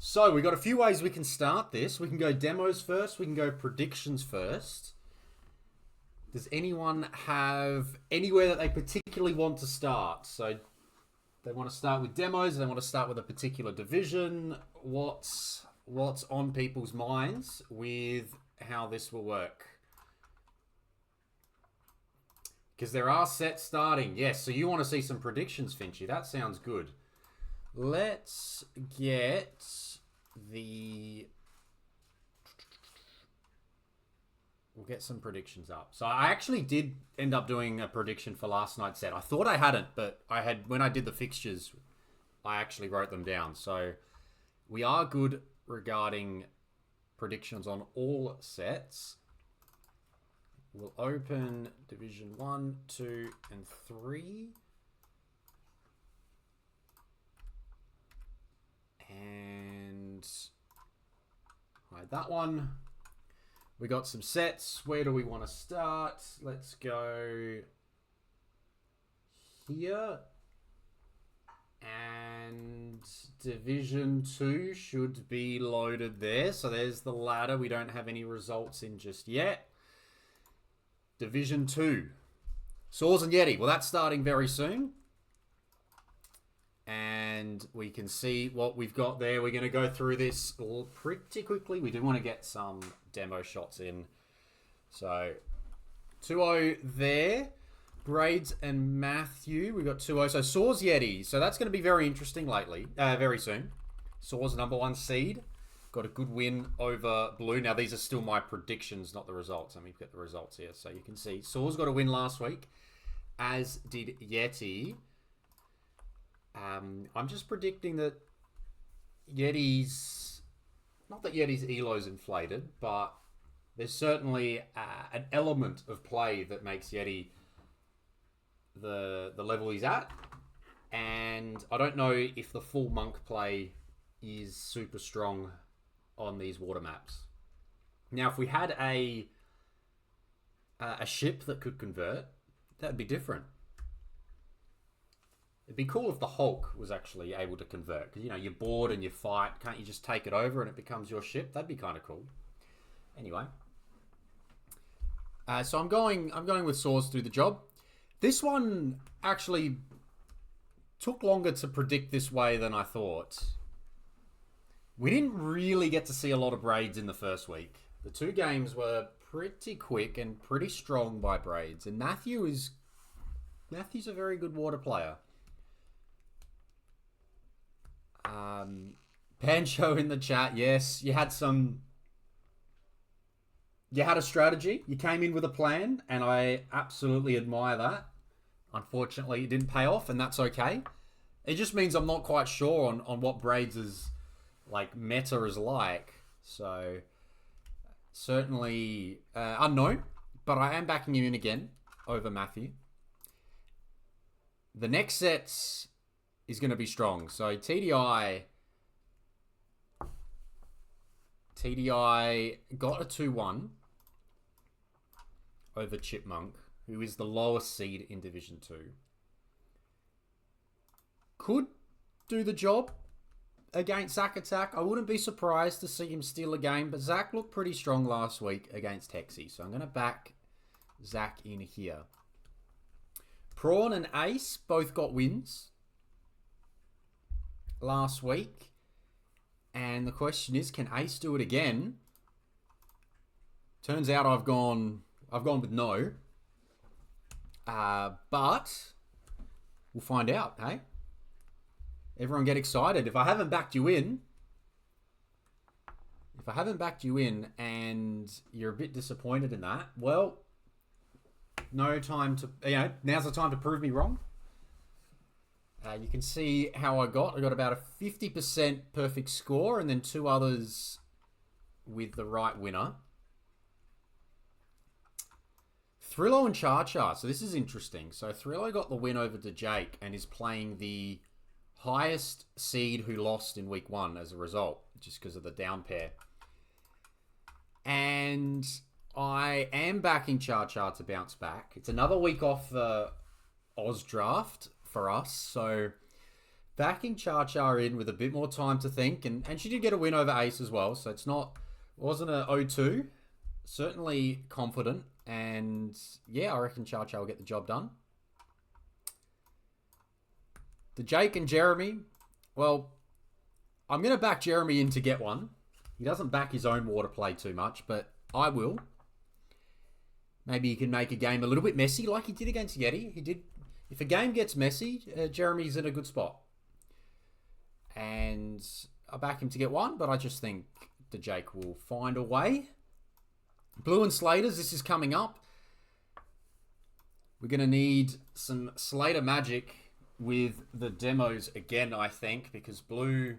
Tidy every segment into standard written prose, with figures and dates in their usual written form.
So we got a few ways we can start this. We can go demos first. We can go predictions first. Does anyone have anywhere that they particularly want to start? So they want to start with demos. They want to start with a particular division. What's on people's minds with how this will work? Because there are sets starting. Yes, so you want to see some predictions, Finchy. That sounds good. Let's get the... We'll get some predictions up. So I actually did end up doing a prediction for last night's set. I thought I hadn't, but I had, when I did the fixtures, I actually wrote them down. So we are good regarding predictions on all sets. We'll open Division 1, 2, and 3. And hide that one. We got some sets. Where do we want to start? Let's go here. And Division 2 should be loaded there. So there's the ladder. We don't have any results in just yet. Division 2. Saws and Yeti. Well, that's starting very soon. And we can see what we've got there. We're going to go through this pretty quickly. We do want to get some demo shots in. So 2-0 there. Braids and Matthew. We've got 2-0. So Saws Yeti. So that's going to be very interesting very soon. Saws number 1 seed. Got a good win over Blue. Now these are still my predictions, not the results. Let me get the results here. So you can see Saws got a win last week, as did Yeti. I'm just predicting that Yeti's... Not that Yeti's elo's inflated, but there's certainly an element of play that makes Yeti the level he's at. And I don't know if the full monk play is super strong on these water maps. Now, if we had a ship that could convert, that'd be different. It'd be cool if the Hulk was actually able to convert. Because, you know, you're bored and you fight. Can't you just take it over and it becomes your ship? That'd be kind of cool. Anyway. So I'm going with Saws to do the job. This one actually took longer to predict this way than I thought. We didn't really get to see a lot of Braids in the first week. The 2 games were pretty quick and pretty strong by Braids. And Matthew's a very good water player. Pancho in the chat, yes, you had a strategy. You came in with a plan, and I absolutely admire that. Unfortunately, it didn't pay off, and that's okay. It just means I'm not quite sure on what Braids' meta is like. So certainly unknown, but I am backing him in again over Matthew. The next set is going to be strong. So TDI got a 2-1 over Chipmunk, who is the lowest seed in Division 2. Could do the job against Zach Attack. I wouldn't be surprised to see him steal a game, but Zach looked pretty strong last week against Hexy, so I'm going to back Zach in here. Prawn and Ace both got wins last week. And the question is, can Ace do it again? Turns out I've gone with no. But we'll find out, hey? Everyone get excited. If I haven't backed you in and you're a bit disappointed in that, well, now's the time to prove me wrong. You can see how I got about a 50% perfect score and then 2 others with the right winner. Thrillo and Char. So this is interesting. So Thrillo got the win over to Jake and is playing the highest seed who lost in week 1 as a result, just because of the down pair. And I am backing Char to bounce back. It's another week off the Oz draft for us, so backing Char Char in with a bit more time to think, and she did get a win over Ace as well, so wasn't a 0-2. Certainly confident, and yeah, I reckon Char Char will get the job done. The Jake and Jeremy, well, I'm going to back Jeremy in to get one. He doesn't back his own water play too much, but I will. Maybe he can make a game a little bit messy like he did against Yeti. He did. If a game gets messy, Jeremy's in a good spot. And I back him to get one, but I just think the Jake will find a way. Blue and Slaters, this is coming up. We're going to need some Slater magic with the demos again, I think, because Blue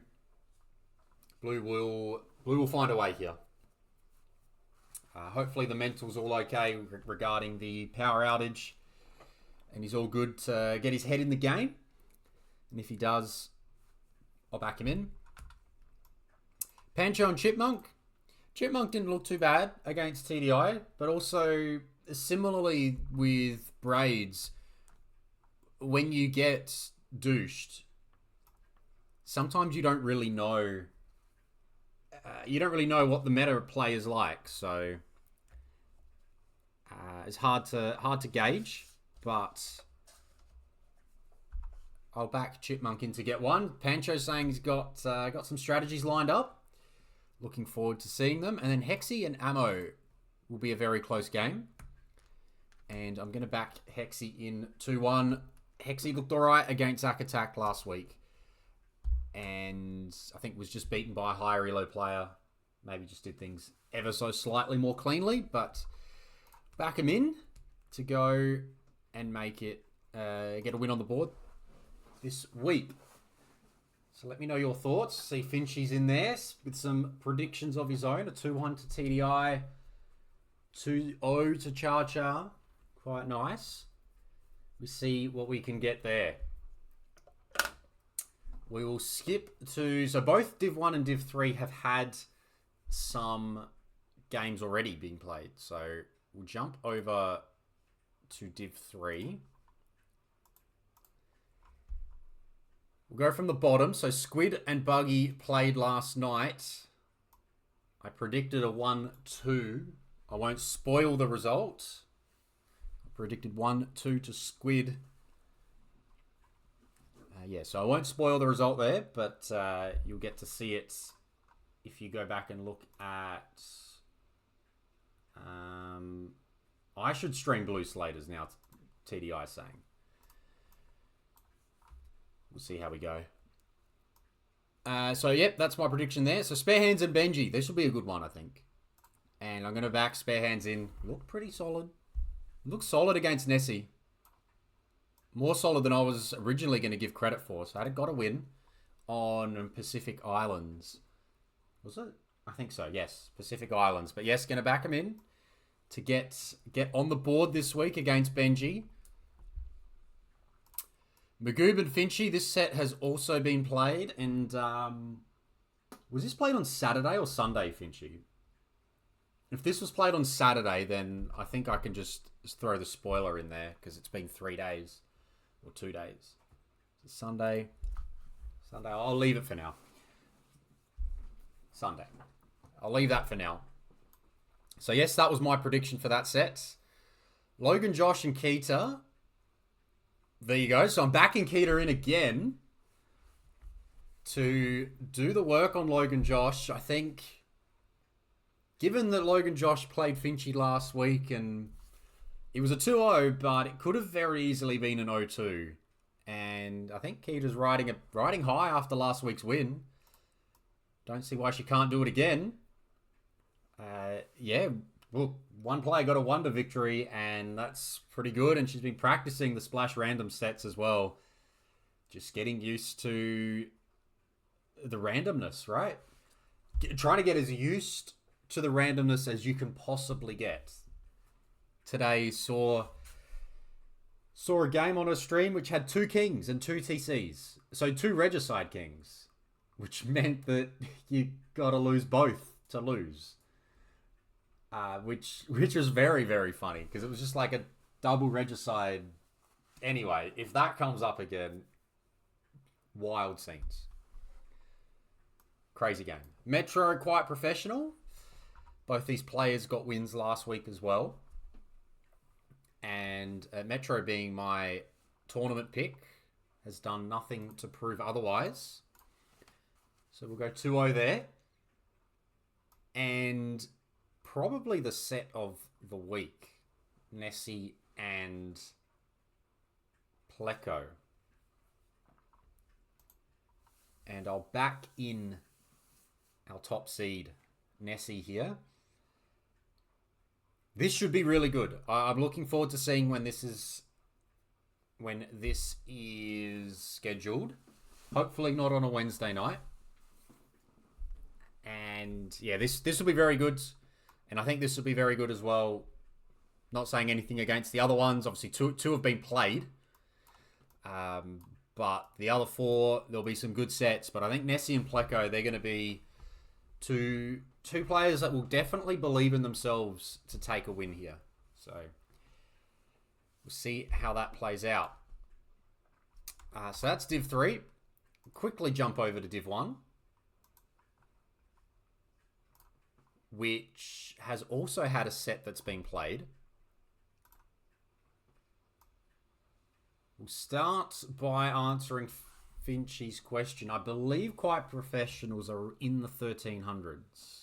will find a way here. Hopefully the mental's all okay regarding the power outage, and he's all good to get his head in the game. And if he does, I'll back him in. Pancho and Chipmunk. Chipmunk didn't look too bad against TDI, but also similarly with Braids, when you get douched, sometimes you don't really know. You don't really know what the meta play is like, so it's hard to gauge. But I'll back Chipmunk in to get one. Pancho saying he's got some strategies lined up. Looking forward to seeing them. And then Hexy and Ammo will be a very close game. And I'm going to back Hexy in 2-1. Hexy looked alright against Zack Attack last week. And I think was just beaten by a higher elo player. Maybe just did things ever so slightly more cleanly. But back him in to go and make it, get a win on the board this week. So let me know your thoughts. See Finchy's in there with some predictions of his own. A 2-1 to TDI. 2-0 to Char Char. Quite nice. We see what we can get there. We will skip to... So both Div 1 and Div 3 have had some games already being played. So we'll jump over to Div 3. We'll go from the bottom. So Squid and Buggy played last night. I predicted a 1-2. I won't spoil the result. I predicted 1-2 to Squid. Yeah, so I won't spoil the result there, but you'll get to see it if you go back and look at... I should stream Blue Slaters now, TDI saying. We'll see how we go. So, yep, that's my prediction there. So, Spare Hands and Benji. This will be a good one, I think. And I'm going to back Spare Hands in. Look pretty solid. Looks solid against Nessie. More solid than I was originally going to give credit for. So, I got a win on Pacific Islands. Was it? I think so, yes. Pacific Islands. But, yes, going to back him in to get on the board this week against Benji. Magoob and Finchy, this set has also been played. And was this played on Saturday or Sunday, Finchy? If this was played on Saturday, then I think I can just throw the spoiler in there because it's been 3 days or 2 days. Sunday. I'll leave it for now. Sunday. I'll leave that for now. So, yes, that was my prediction for that set. Logan, Josh, and Keita. There you go. So I'm backing Keita in again to do the work on Logan Josh. I think, given that Logan Josh played Finchy last week and it was a 2-0, but it could have very easily been an 0-2. And I think Keita's riding high after last week's win. Don't see why she can't do it again. Yeah, well, one player got a wonder victory, and that's pretty good. And she's been practicing the splash random sets as well. Just getting used to the randomness, right? Trying to get as used to the randomness as you can possibly get. Today saw a game on a stream which had 2 kings and 2 TCs. So 2 regicide kings, which meant that you got to lose both to lose. Which was very, very funny because it was just like a double regicide. Anyway, if that comes up again, Wild scenes. Crazy game. Metro, quite professional. Both these players got wins last week as well. And Metro being my tournament pick has done nothing to prove otherwise. So we'll go 2-0 there. And probably the set of the week, Nessie and Pleco. And I'll back in our top seed, Nessie here. This should be really good. I'm looking forward to seeing when this is scheduled. Hopefully not on a Wednesday night. And yeah, this will be very good. And I think this will be very good as well. Not saying anything against the other ones. Obviously, two have been played. But the other 4, there'll be some good sets. But I think Nessie and Pleco, they're going to be two players that will definitely believe in themselves to take a win here. So we'll see how that plays out. So that's Div 3. Quickly jump over to Div 1, which has also had a set that's been played. We'll start by answering Finchie's question. I believe Quite Professionals are in the 1300s.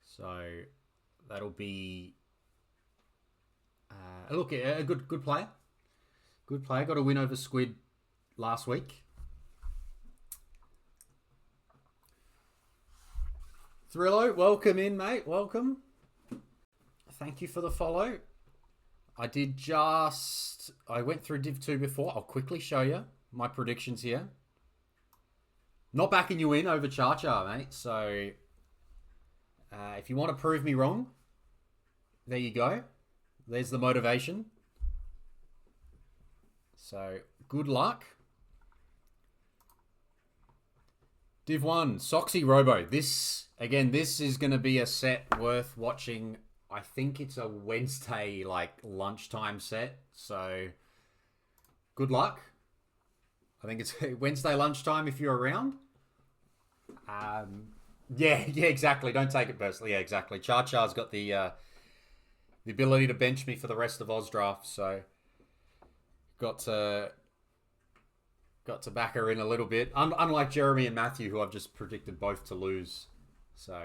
So that'll be... look, a good player. Good player. Got a win over Squid last week. Thrillo, welcome in, mate. Welcome. Thank you for the follow. I went through Div 2 before. I'll quickly show you my predictions here. Not backing you in over Char, mate. So, if you want to prove me wrong, there you go. There's the motivation. So, good luck. Div 1, Soxy Robo. This is going to be a set worth watching. I think it's a Wednesday, lunchtime set. So, good luck. I think it's Wednesday lunchtime if you're around. Yeah, exactly. Don't take it personally. Yeah, exactly. Char's got the ability to bench me for the rest of Oz Draft, so got to back her in a little bit. Unlike Jeremy and Matthew, who I've just predicted both to lose. So,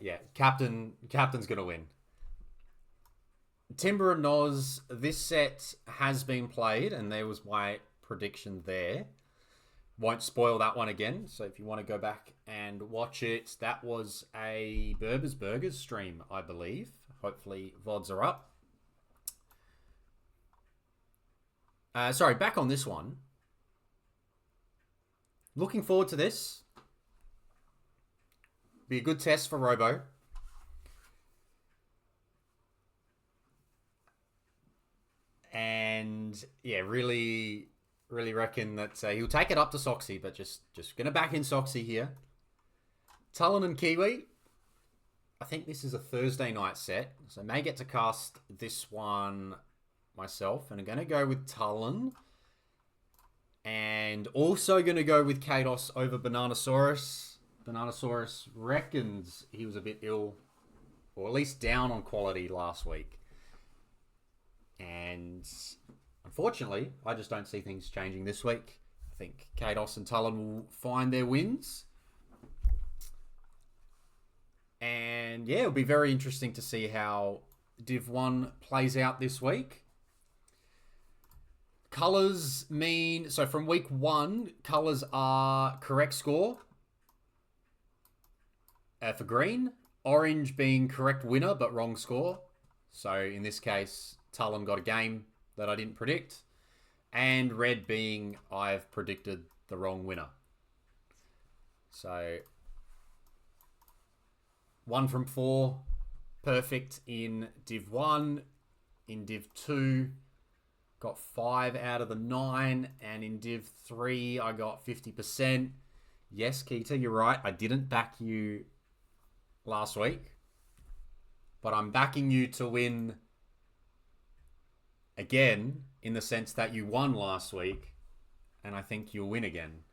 yeah, captain's going to win. Timber and Noz, this set has been played, and there was my prediction there. Won't spoil that one again, so if you want to go back and watch it, that was a Berber's Burgers stream, I believe. Hopefully, VODs are up. Sorry, back on this one. Looking forward to this. Be a good test for Robo. And yeah, really reckon that he'll take it up to Soxy, but just going to back in Soxy here. Tullen and Kiwi. I think this is a Thursday night set, so I may get to cast this one myself. And I'm going to go with Tullen. And also going to go with Kados over Bananasaurus. Bananasaurus reckons he was a bit ill, or at least down on quality last week. And unfortunately, I just don't see things changing this week. I think Kados and Tullen will find their wins. And yeah, it'll be very interesting to see how Div 1 plays out this week. Colours mean... So from week 1, colours are correct score for green. Orange being correct winner, but wrong score. So in this case, Tullen got a game that I didn't predict. And red being I've predicted the wrong winner. So 1 from 4, perfect in Div 1. In Div 2, got 5 out of the 9. And in Div 3, I got 50%. Yes, Keita, you're right. I didn't back you last week. But I'm backing you to win again in the sense that you won last week, and I think you'll win again.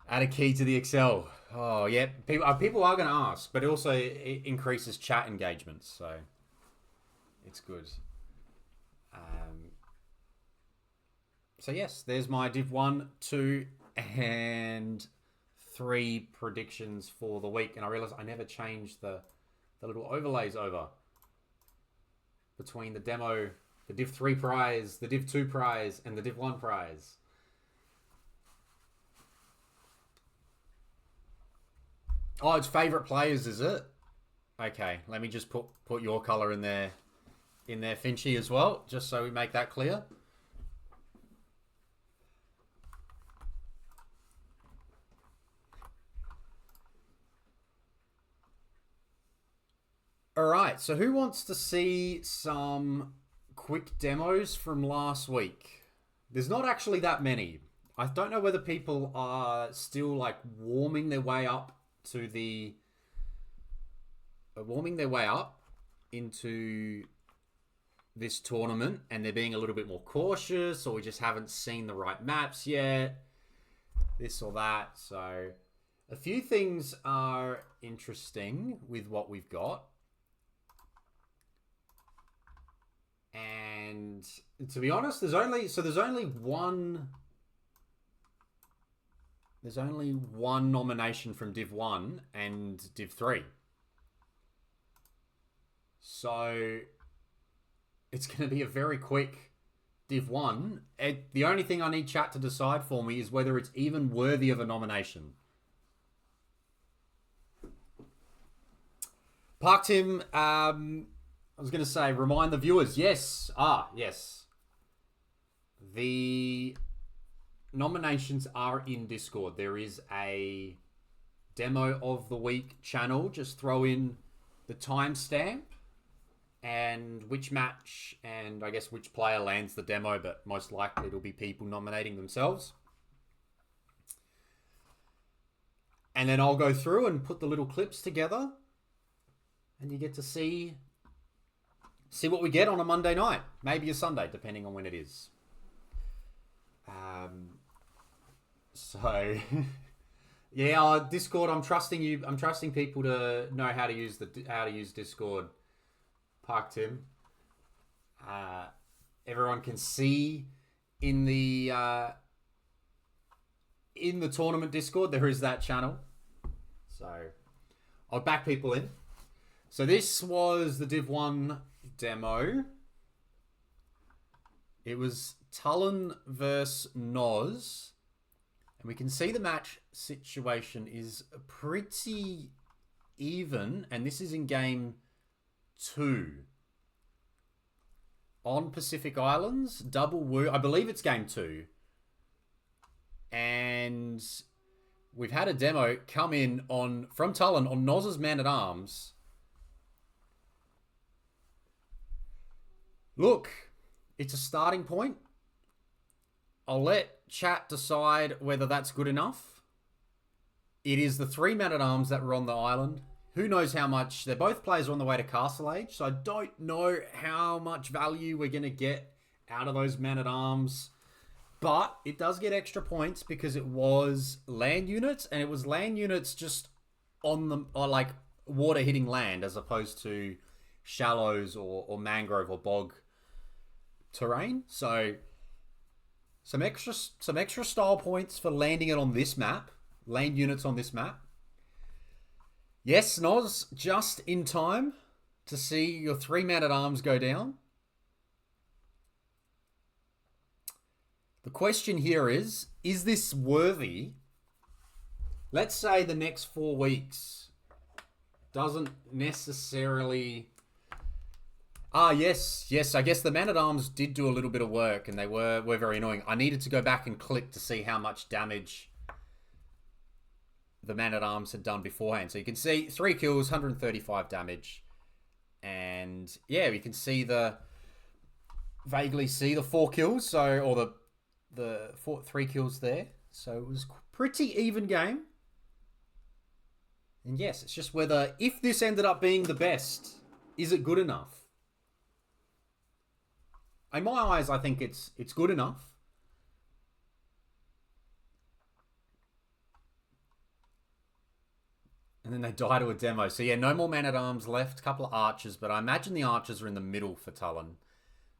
Add a key to the Excel. Oh, yeah. People are going to ask, but it increases chat engagements, so it's good. So, yes, there's my Div 1, 2, and 3 predictions for the week. And I realized I never changed the little overlays over between the demo, the Div 3 prize, the Div 2 prize, and the Div 1 prize. Oh, it's favorite players, is it? Okay, let me just put your color in there, Finchy, as well, just so we make that clear. All right, so who wants to see some quick demos from last week? There's not actually that many. I don't know whether people are still like warming their way up into this tournament, and they're being a little bit more cautious, or we just haven't seen the right maps yet, this or that. So a few things are interesting with what we've got. And to be honest, there's only one nomination from Div 1 and Div 3. So it's going to be a very quick Div 1. The only thing I need chat to decide for me is whether it's even worthy of a nomination. Park Tim, I was going to say, remind the viewers. Yes. Yes. The nominations are in Discord. There is a demo of the week channel. Just throw in the timestamp and which match and I guess which player lands the demo, but most likely it'll be people nominating themselves. And then I'll go through and put the little clips together, and you get to see what we get on a Monday night, maybe a Sunday, depending on when it is. So yeah, Discord. I'm trusting you. I'm trusting people to know how to use Discord. Park Tim. Everyone can see in the tournament Discord there is that channel. So I'll back people in. So this was the Div 1 demo. It was Tullen versus Noz. And we can see the match situation is pretty even. And this is in game 2. On Pacific Islands, double woo. I believe it's game 2. And we've had a demo come in from Tullen on Noz's Man-at-Arms. Look, it's a starting point. I'll let chat decide whether that's good enough. It is the 3 Man-at-Arms that were on the island. Who knows how much? They're both players on the way to Castle Age, so I don't know how much value we're going to get out of those Man-at-Arms. But it does get extra points because it was land units, and it was land units just on the like water hitting land as opposed to shallows or mangrove or bog terrain. So some extra style points for landing it on this map, land units on this map. Yes, Noz, just in time to see your 3 Man-at-Arms go down. The question here is this worthy? Let's say the next 4 weeks doesn't necessarily... yes. I guess the Man-at-Arms did do a little bit of work, and they were very annoying. I needed to go back and click to see how much damage the Man-at-Arms had done beforehand. So you can see 3 kills, 135 damage. And yeah, we can vaguely see the 4 kills, or the 3 kills there. So it was pretty even game. And yes, it's just whether, if this ended up being the best, is it good enough? In my eyes, I think it's good enough. And then they die to a demo. So yeah, no more Man-at-Arms left. A couple of archers, but I imagine the archers are in the middle for Tullen.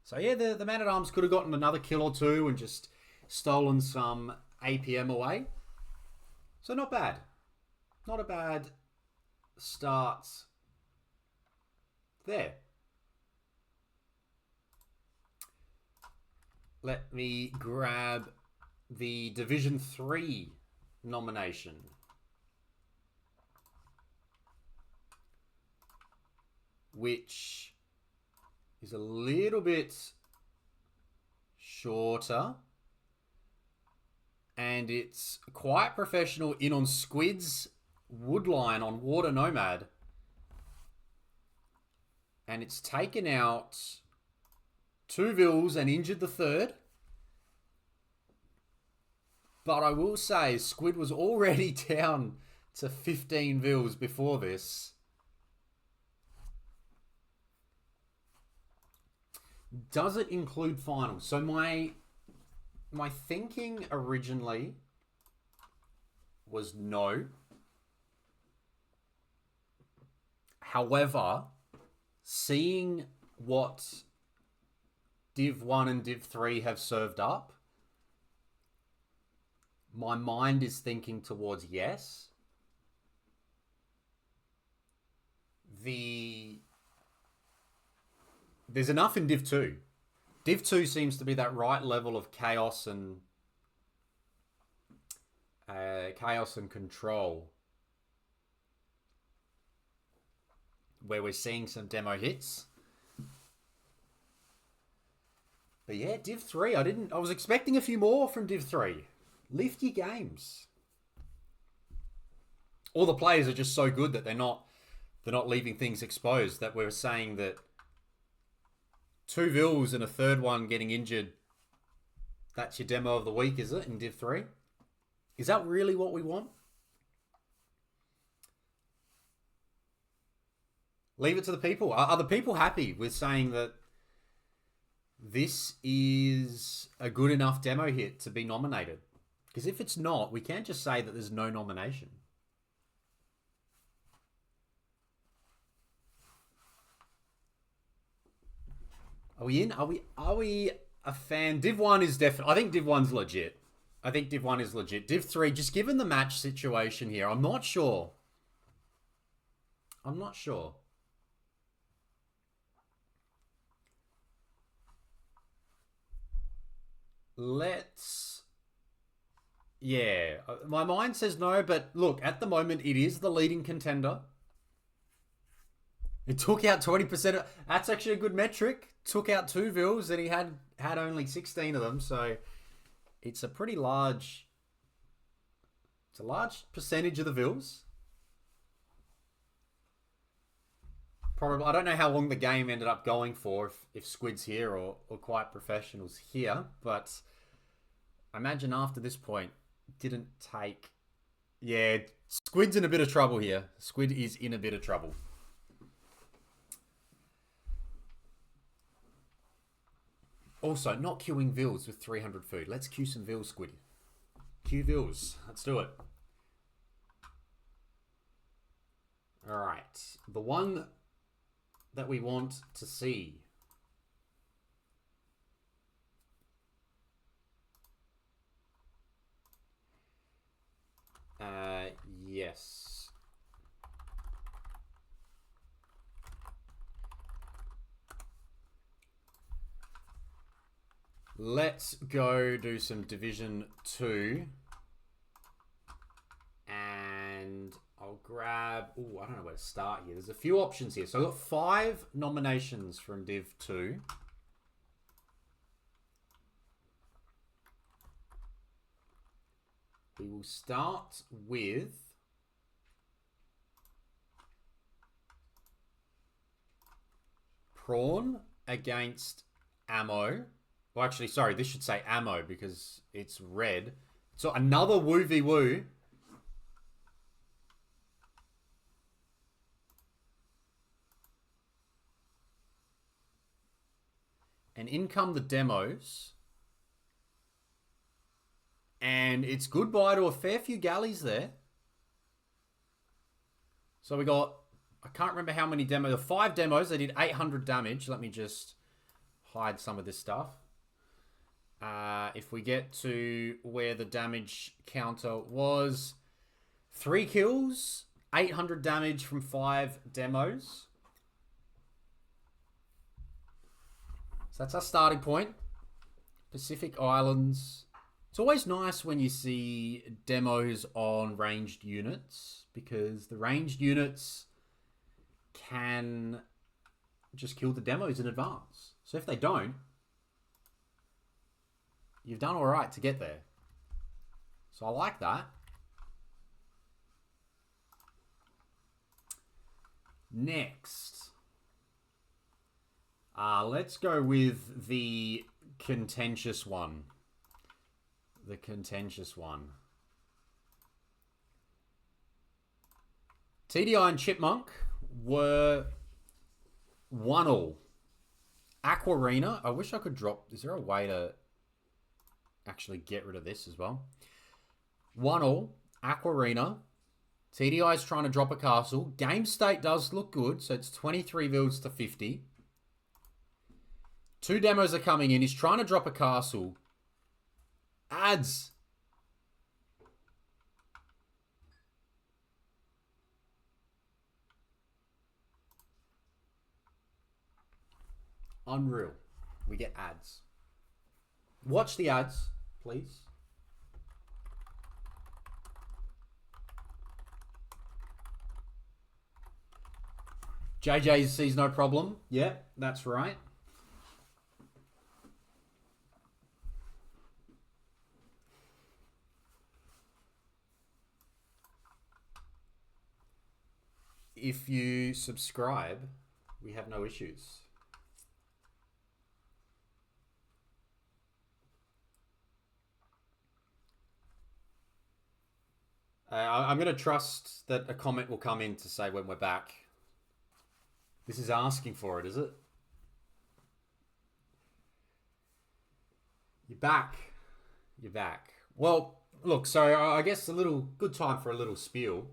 So yeah, the Man-at-Arms could have gotten another kill or two and just stolen some APM away. So not bad. Not a bad start there. Let me grab the Division 3 nomination. Which is a little bit shorter. And it's quite professional in on Squid's Woodline on Water Nomad. And it's taken out 2 Vills and injured the 3rd. But I will say, Squid was already down to 15 Vills before this. Does it include finals? So my thinking originally was no. However, seeing what Div 1 and Div 3 have served up, my mind is thinking towards yes. There's enough in Div 2. Div 2 seems to be that right level of chaos and control, where we're seeing some demo hits. But yeah, Div 3, I was expecting a few more from Div 3. Lift your games. All the players are just so good that they're not leaving things exposed, that we're saying that 2 Vills and a 3rd one getting injured, that's your demo of the week, is it, in Div 3? Is that really what we want? Leave it to the people. Are the people happy with saying that this is a good enough demo hit to be nominated? Because if it's not, we can't just say that there's no nomination. Are we in? Are we a fan? Div 1 is definitely... I think Div 1's legit. Div 3, just given the match situation here, I'm not sure. Let's... Yeah. My mind says no, but look, at the moment, it is the leading contender. It took out 20%. That's actually a good metric. Took out 2 Vills and he had only 16 of them, so it's a pretty large... It's a large percentage of the Vills. Probably, I don't know how long the game ended up going for, if Squid's here or Quiet Professionals here, but I imagine after this point, didn't take... Yeah, Squid's in a bit of trouble here. Squid is in a bit of trouble. Also, not queuing Vills with 300 food. Let's queue some Vills, Squid. Queue Vills. Let's do it. Alright. The one that we want to see. Yes. Let's go do some Division 2. And I'll grab... Oh, I don't know where to start here. There's a few options here. So I've got 5 nominations from Div 2. We will start with... Prawn against Ammo. Well, actually, sorry, this should say Ammo because it's red. So another Woo v Woo. And in come the demos. And it's goodbye to a fair few galleys there. So we got, I can't remember how many demos. The 5 demos, they did 800 damage. Let me just hide some of this stuff. If we get to where the damage counter was, 3 kills, 800 damage from 5 demos. So that's our starting point. Pacific Islands. It's always nice when you see demos on ranged units, because the ranged units can just kill the demos in advance. So if they don't, you've done all right to get there. So I like that. Next. Let's go with the contentious one. The contentious one. TDI and Chipmunk were 1-1. Aquarina. I wish I could drop... Is there a way to actually get rid of this as well? 1-1. Aquarina. TDI is trying to drop a castle. Game state does look good. So it's 23 builds to 50. 2 demos are coming in. He's trying to drop a castle. Ads. Unreal. We get ads. Watch the ads, please. JJ sees no problem. Yeah, that's right. If you subscribe, we have no issues. I'm going to trust that a comment will come in to say when we're back. This is asking for it, is it? You're back. You're back. Well, look, so I guess a little good time for a little spiel.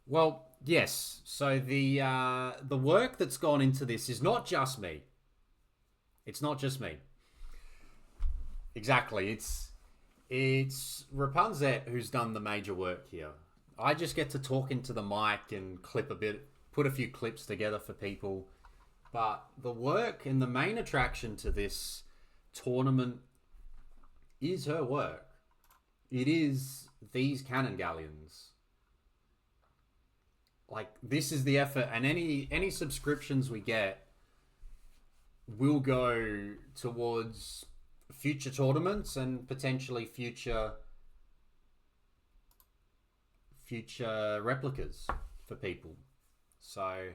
Well, yes. So the work that's gone into this is not just me. It's not just me. Exactly. It's Rapunzet who's done the major work here. I just get to talk into the mic and clip a bit, put a few clips together for people. But the work and the main attraction to this tournament is her work. It is these cannon galleons. Like, this is the effort, and any subscriptions we get will go towards future tournaments and potentially future replicas for people. So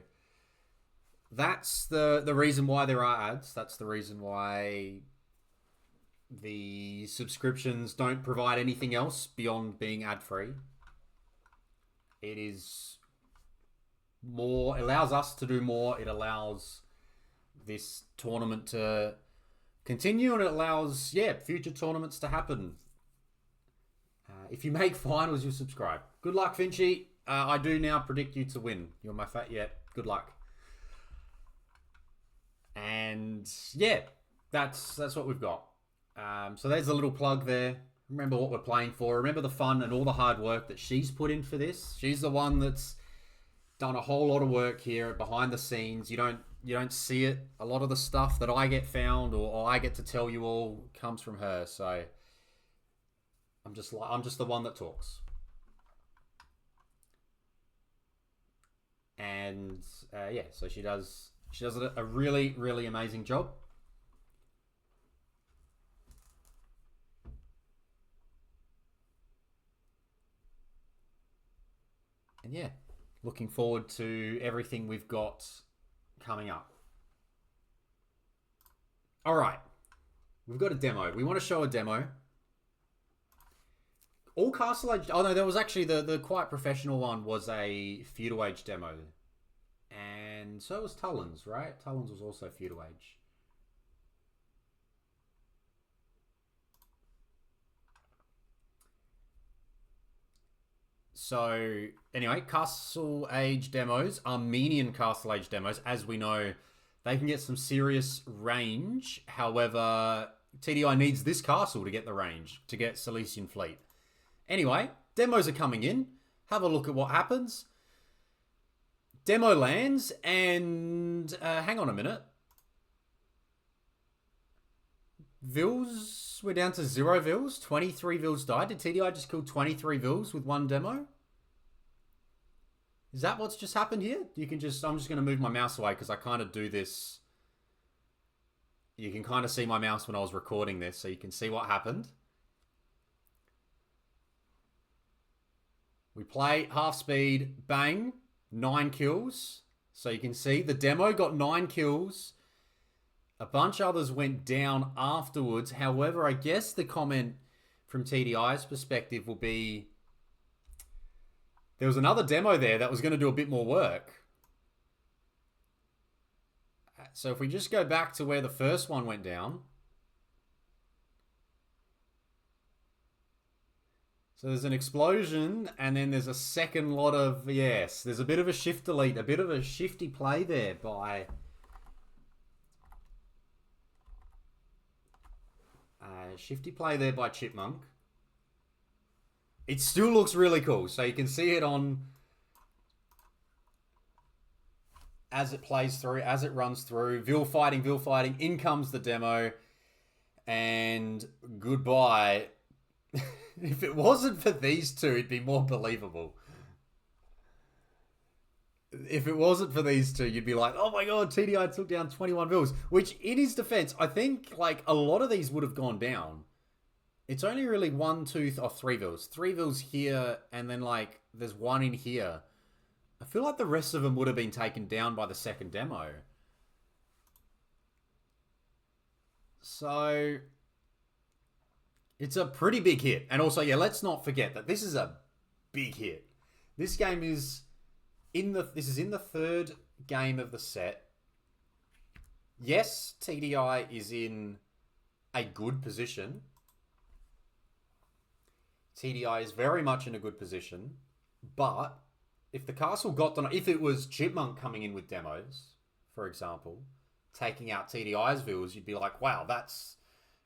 that's the reason why there are ads. That's the reason why the subscriptions don't provide anything else beyond being ad free. It is more, allows us to do more. It allows this tournament to continue, and it allows, future tournaments to happen. If you make finals, you'll subscribe. Good luck, Finchy. I do now predict you to win. You're my good luck. And that's what we've got. So there's a little plug there. Remember what we're playing for. Remember the fun and all the hard work that she's put in for this. She's the one that's done a whole lot of work here behind the scenes. You don't see it. A lot of the stuff that I get found or I get to tell you all comes from her. So I'm just the one that talks. And so she does a really, really amazing job. And looking forward to everything we've got coming up. All right. We've got a demo. We want to show a demo. All Castle Age... Oh, no, there was actually the quite professional one was a Feudal Age demo. And so was Tullens, right? Tullens was also feudal age. So, anyway, Castle Age demos, Armenian Castle Age demos, as we know, they can get some serious range. However, TDI needs this castle to get the range, to get Silesian Fleet. Anyway, demos are coming in. Have a look at what happens. Demo lands, and hang on a minute. Vils, we're down to 0 Vils. 23 Vils died. Did TDI just kill 23 Vils with one demo? Is that what's just happened here? You can just, I'm just going to move my mouse away because I kind of do this. You can kind of see my mouse when I was recording this, so you can see what happened. We play half speed, bang, 9 kills. So you can see the demo got 9 kills. A bunch of others went down afterwards. However, I guess the comment from TDI's perspective will be there was another demo there that was going to do a bit more work. So if we just go back to where the first one went down. So there's an explosion, and then there's a second lot of, yes, there's a bit of a shift delete, a bit of a shifty play there by Chipmunk. It still looks really cool. So you can see it on as it plays through, as it runs through. Vil fighting. In comes the demo. And goodbye. If it wasn't for these two, it'd be more believable. If it wasn't for these two, you'd be like, oh my god, TDI took down 21 Vils. Which, in his defense, I think like a lot of these would have gone down. It's only really 1, 2, or 3 Vils. 3 Vils here, and then like there's one in here. I feel like the rest of them would have been taken down by the second demo. So it's a pretty big hit. And also, yeah, let's not forget that this is a big hit. This game is this is in the third game of the set. Yes, TDI is in a good position. TDI is very much in a good position. But if the castle got done, if it was Chipmunk coming in with demos, for example, taking out TDI's Vils, you'd be like, wow, that's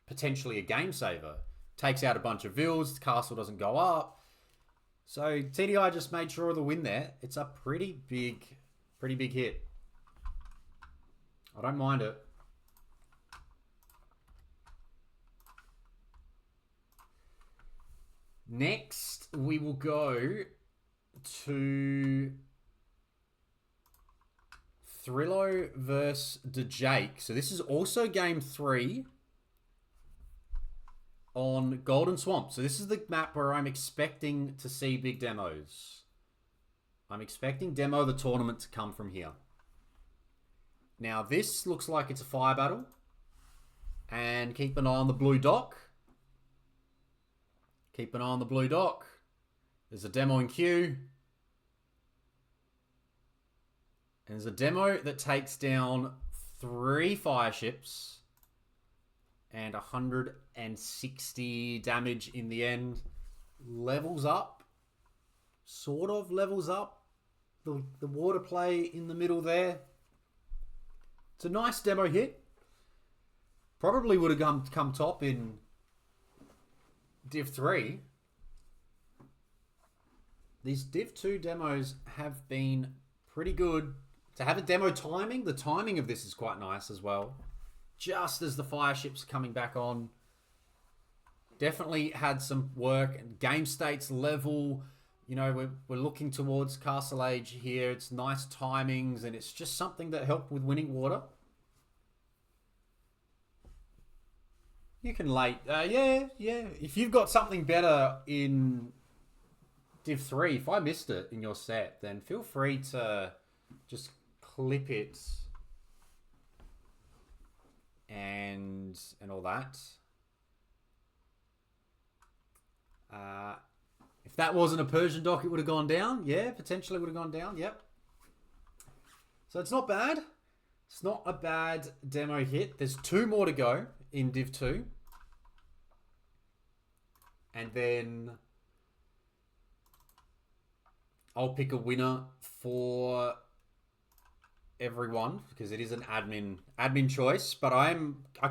potentially a game saver. Takes out a bunch of Vils, the castle doesn't go up. So TDI just made sure of the win there. It's a pretty big hit. I don't mind it. Next, we will go to Thrillo versus DeJake. So this is also game 3 on Golden Swamp. So this is the map where I'm expecting to see big demos. I'm expecting Demo of the Tournament to come from here. Now this looks like it's a fire battle. And keep an eye on the blue dock. Keep an eye on the blue dock. There's a demo in queue. And there's a demo that takes down 3 fire ships. And 160 damage in the end. Levels up. Sort of levels up. The water play in the middle there. It's a nice demo hit. Probably would have come top in Div 3. These Div 2 demos have been pretty good. To have a demo timing, the timing of this is quite nice as well. Just as the fire ships coming back on. Definitely had some work. Game states level. You know, we're looking towards Castle Age here. It's nice timings, and it's just something that helped with winning water. You can late. Yeah. If you've got something better in Div 3, if I missed it in your set, then feel free to just clip it and all that. If that wasn't a Persian dock, it would have gone down. Yeah, potentially would have gone down. Yep. So it's not bad. It's not a bad demo hit. There's 2 more to go in Div 2. And then I'll pick a winner for everyone because it is an admin choice, but I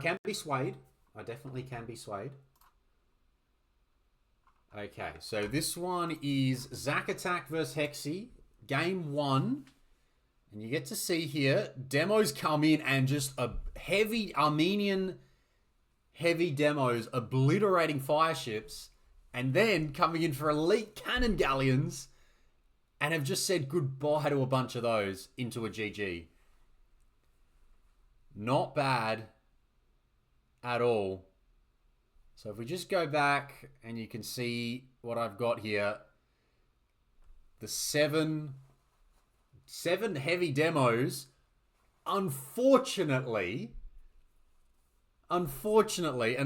can be swayed. I definitely can be swayed. Okay, so this one is Zack Attack versus Hexy, game 1. And you get to see here, demos come in and just a heavy Armenian heavy demos obliterating fire ships, and then coming in for elite cannon galleons and have just said goodbye to a bunch of those into a GG. Not bad at all. So if we just go back and you can see what I've got here, the seven heavy demos, unfortunately, and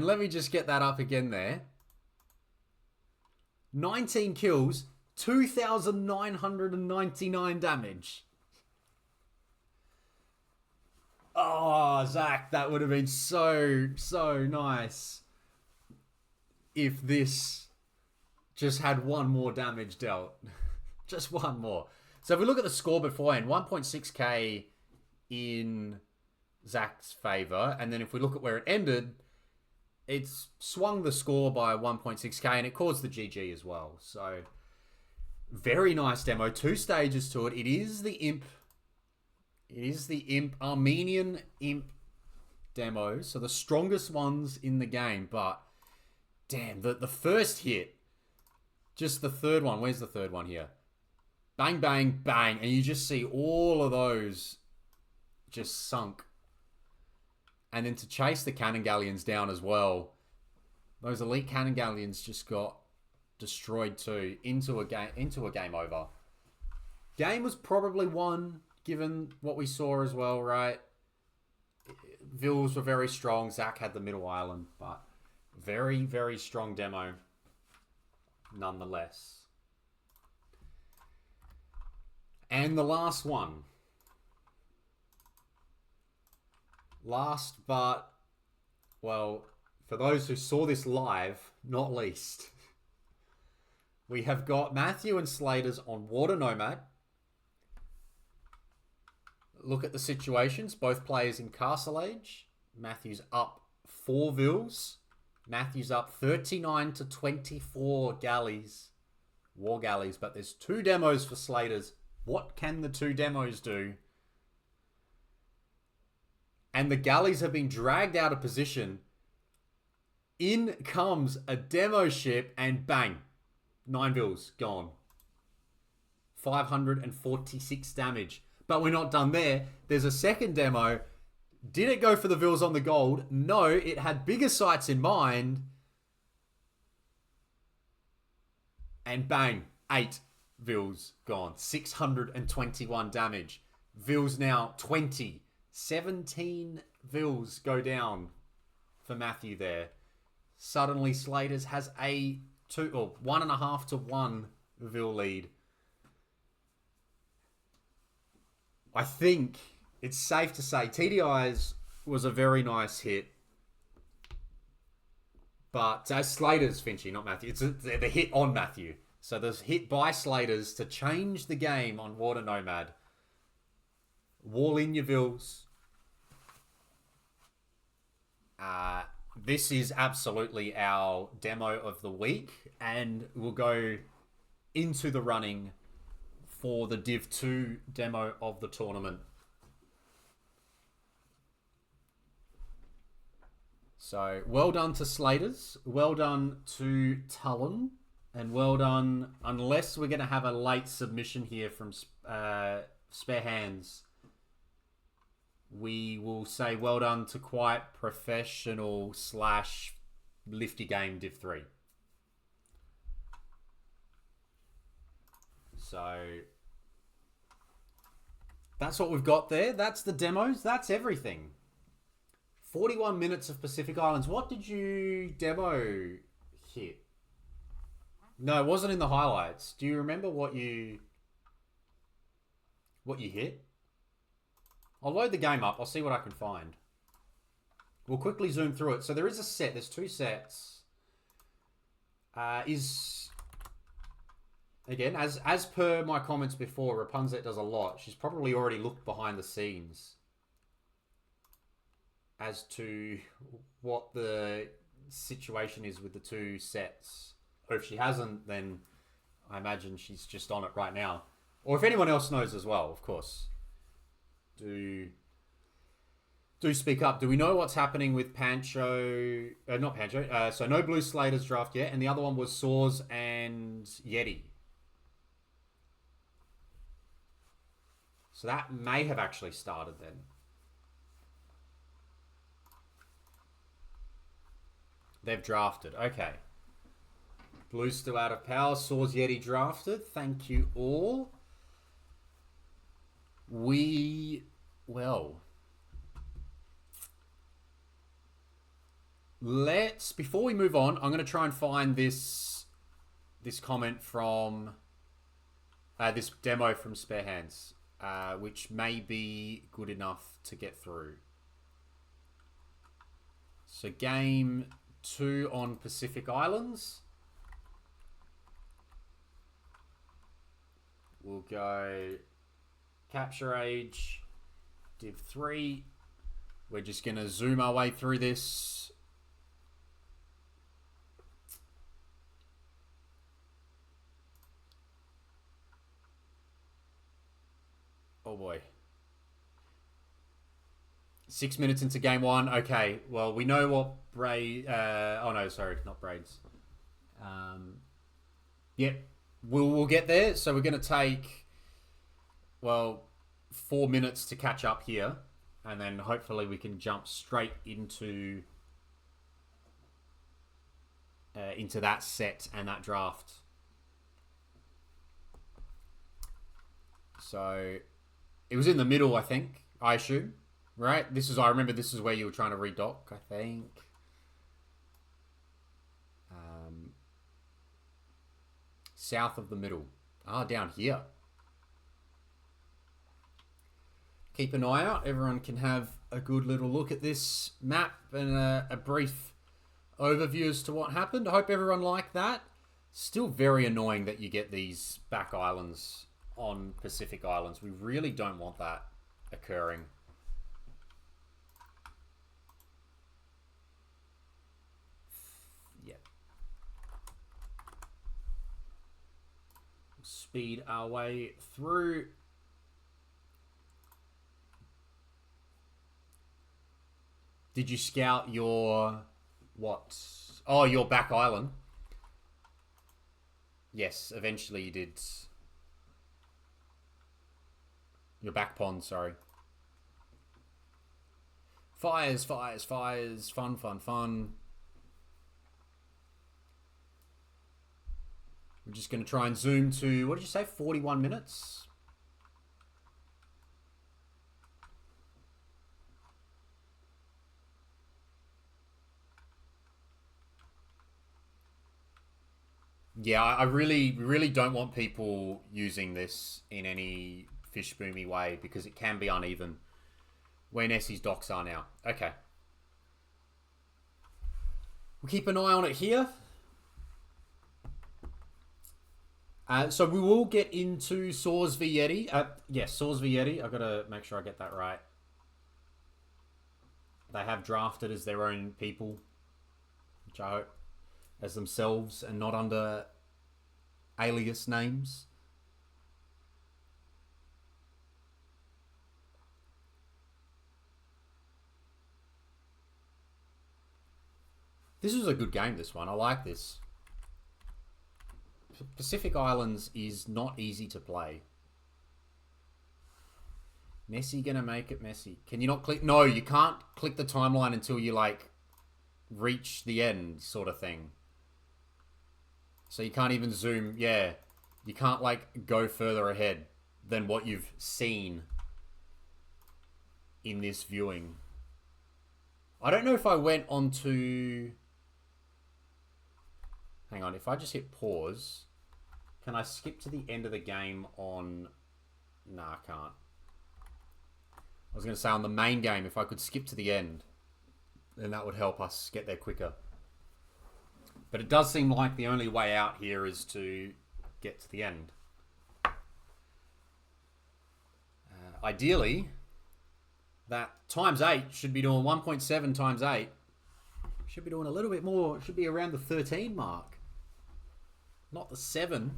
let me just get that up again there, 19 kills, 2,999 damage. Oh, Zach, that would have been so nice if this just had one more damage dealt. Just one more. So if we look at the score beforehand, 1.6k in Zach's favour. And then if we look at where it ended, it's swung the score by 1.6k and it caused the GG as well. So very nice demo. 2 stages to it. It is the Imp. It is the Imp, Armenian Imp demo. So the strongest ones in the game. But damn, the first hit, just the third one. Where's the third one here? Bang, bang, bang. And you just see all of those just sunk. And then to chase the cannon galleons down as well. Those elite cannon galleons just got destroyed too. Into a game over. Game was probably won, given what we saw as well, right? Vils were very strong. Zach had the middle island, but very, very strong demo nonetheless. And the last one. Last but, well, for those who saw this live, not least, we have got Matthew and Slaters on Water Nomad. Look at the situations. Both players in Castle Age. Matthew's up 4 Vils. Matthew's up 39 to 24 galleys. War galleys. But there's 2 demos for Slaters. What can the 2 demos do? And the galleys have been dragged out of position. In comes a demo ship and bang. 9 Vils gone. 546 damage. But we're not done there. There's a second demo. Did it go for the Vils on the gold? No, it had bigger sights in mind. And bang, 8 Vils gone. 621 damage. Vils now 20. 17 Vils go down for Matthew there. Suddenly Slaters has a 1.5 to 1 Vil lead. I think it's safe to say TDI's was a very nice hit. But Slaters, Finchy, not Matthew. It's the hit on Matthew. So there's hit by Slaters to change the game on Water Nomad. Wall in your Vils. This is absolutely our demo of the week. And we'll go into the running for the Div 2 demo of the tournament. So, well done to Slaters. Well done to Tullen. And well done, unless we're going to have a late submission here from Spare Hands, we will say well done to quite professional / lifty game Div 3. So that's what we've got there. That's the demos. That's everything. 41 minutes of Pacific Islands. What did you demo hit? No, it wasn't in the highlights. Do you remember what you hit? I'll load the game up. I'll see what I can find. We'll quickly zoom through it. So there is a set. There's 2 sets. Again, as per my comments before, Rapunzel does a lot. She's probably already looked behind the scenes as to what the situation is with the 2 sets. Or if she hasn't, then I imagine she's just on it right now. Or if anyone else knows as well, of course. Do speak up. Do we know what's happening with Pancho? Not Pancho. So no Blue Slaters draft yet. And the other one was Saws and Yeti. So that may have actually started then. They've drafted. Okay. Blue's still out of power. Saws Yeti drafted. Thank you all. Before we move on, I'm going to try and find this comment from this demo from Spare Hands, which may be good enough to get through. So game 2 on Pacific Islands. We'll go Capture Age, Div 3. We're just going to zoom our way through this. Oh boy. 6 minutes into game 1. Okay, well, we know what oh no, sorry, not braids. Yep, we'll get there. So we're going to take, well, 4 minutes to catch up here. And then hopefully we can jump straight into that set and that draft. So it was in the middle, I think, I assume. Right? I remember this is where you were trying to redock, I think. South of the middle. Down here. Keep an eye out. Everyone can have a good little look at this map and a brief overview as to what happened. I hope everyone liked that. Still very annoying that you get these back islands on Pacific Islands. We really don't want that occurring. Yep. Speed our way through. Did you scout your what? Oh, your back island. Yes, eventually you did. Your back pond, sorry. Fires, fires, fires. Fun, fun, fun. We're just going to try and zoom to, what did you say, 41 minutes? Yeah, I really don't want people using this in any fish boomy way because it can be uneven where Nessie's docks are now. Okay. We'll keep an eye on it here. So we will get into Saws v Yeti. Yes, Saws v Yeti. I've got to make sure I get that right. They have drafted as their own people, which I hope as themselves and not under alias names. This was a good game, this one. I like this. Pacific Islands is not easy to play. Nessie gonna make it messy. Can you not click? No, you can't click the timeline until you, like, reach the end sort of thing. So you can't even zoom. Yeah. You can't, like, go further ahead than what you've seen in this viewing. I don't know if I went on to... Hang on. If I just hit pause, can I skip to the end of the game on... Nah, I can't. was going to say on the main game, if I could skip to the end, then that would help us get there quicker. But it does seem like the only way out here is to get to the end. Ideally, that times 8 should be doing 1.7 times 8. Should be doing a little bit more. It should be around the 13 mark. Not the 7.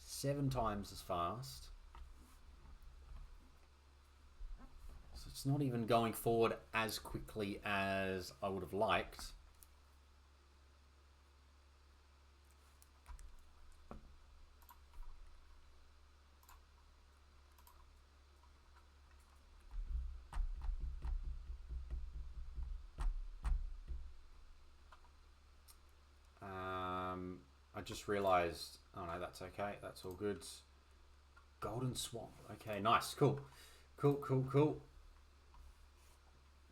7 times as fast. So it's not even going forward as quickly as I would have liked. I just realized, oh no, that's okay. That's all good. Golden Swamp. Okay, nice. Cool. Cool.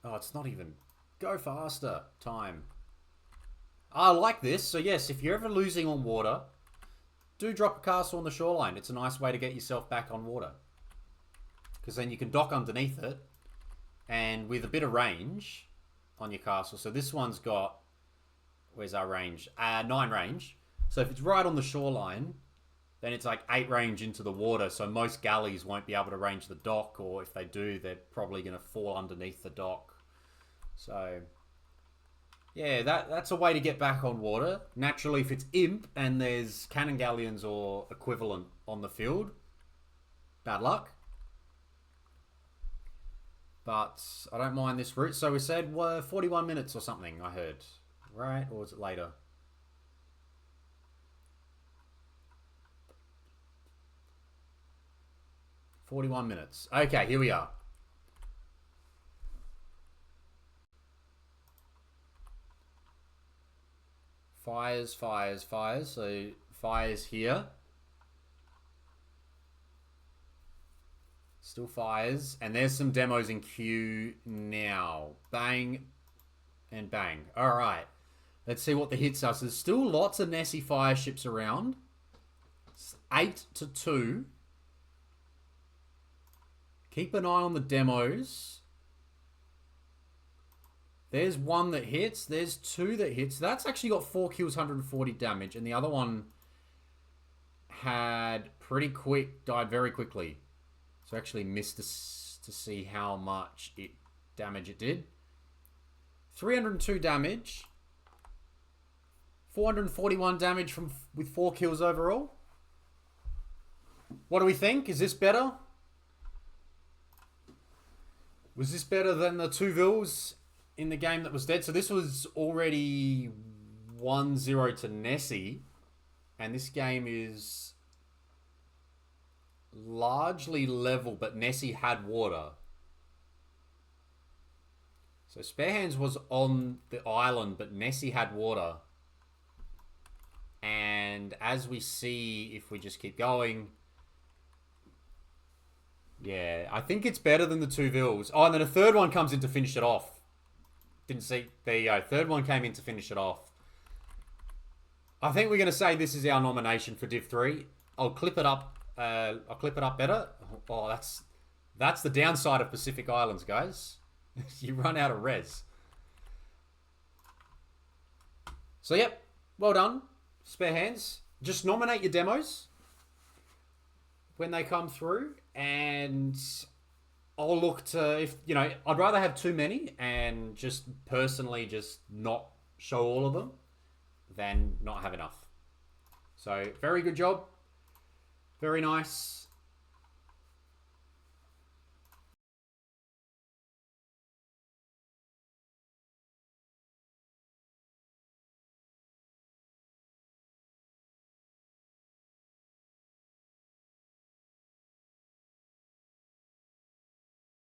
Oh, it's not even. Go faster. Time. I like this. So yes, if you're ever losing on water, do drop a castle on the shoreline. It's a nice way to get yourself back on water. Because then you can dock underneath it. And with a bit of range on your castle. So this one's got, where's our range? 9 range. So if it's right on the shoreline, then it's like 8 range into the water. So most galleys won't be able to range the dock, or if they do, they're probably going to fall underneath the dock. So yeah, that's a way to get back on water. Naturally, if it's imp and there's cannon galleons or equivalent on the field, bad luck. But I don't mind this route. So we said 41 minutes or something, I heard. Right? Or was it later? 41 minutes. Okay, here we are. Fires. So fires here. Still fires. And there's some demos in queue now. Bang and bang. All right. Let's see what the hits are. So there's still lots of Nessie fire ships around. It's 8-2. Keep an eye on the demos. There's one that hits. There's 2 that hits. That's actually got 4 kills, 140 damage. And the other one had pretty quick, died very quickly. So I actually missed to see how much damage it did. 302 damage. 441 damage with 4 kills overall. What do we think? Is this better? Was this better than the 2 vills in the game that was dead? So this was already 1-0 to Nessie. And this game is largely level, but Nessie had water. So Spare Hands was on the island, but Nessie had water. And as we see, if we just keep going... Yeah, I think it's better than the 2 vills. Oh, and then a third one comes in to finish it off. Didn't see. There you go. Third one came in to finish it off. I think we're going to say this is our nomination for Div 3. I'll clip it up. I'll clip it up better. Oh, that's the downside of Pacific Islands, guys. You run out of res. So, yep. Well done. Spare Hands. Just nominate your demos when they come through, and I'll look to, if you know, I'd rather have too many and just personally just not show all of them than not have enough. So very good job, very nice.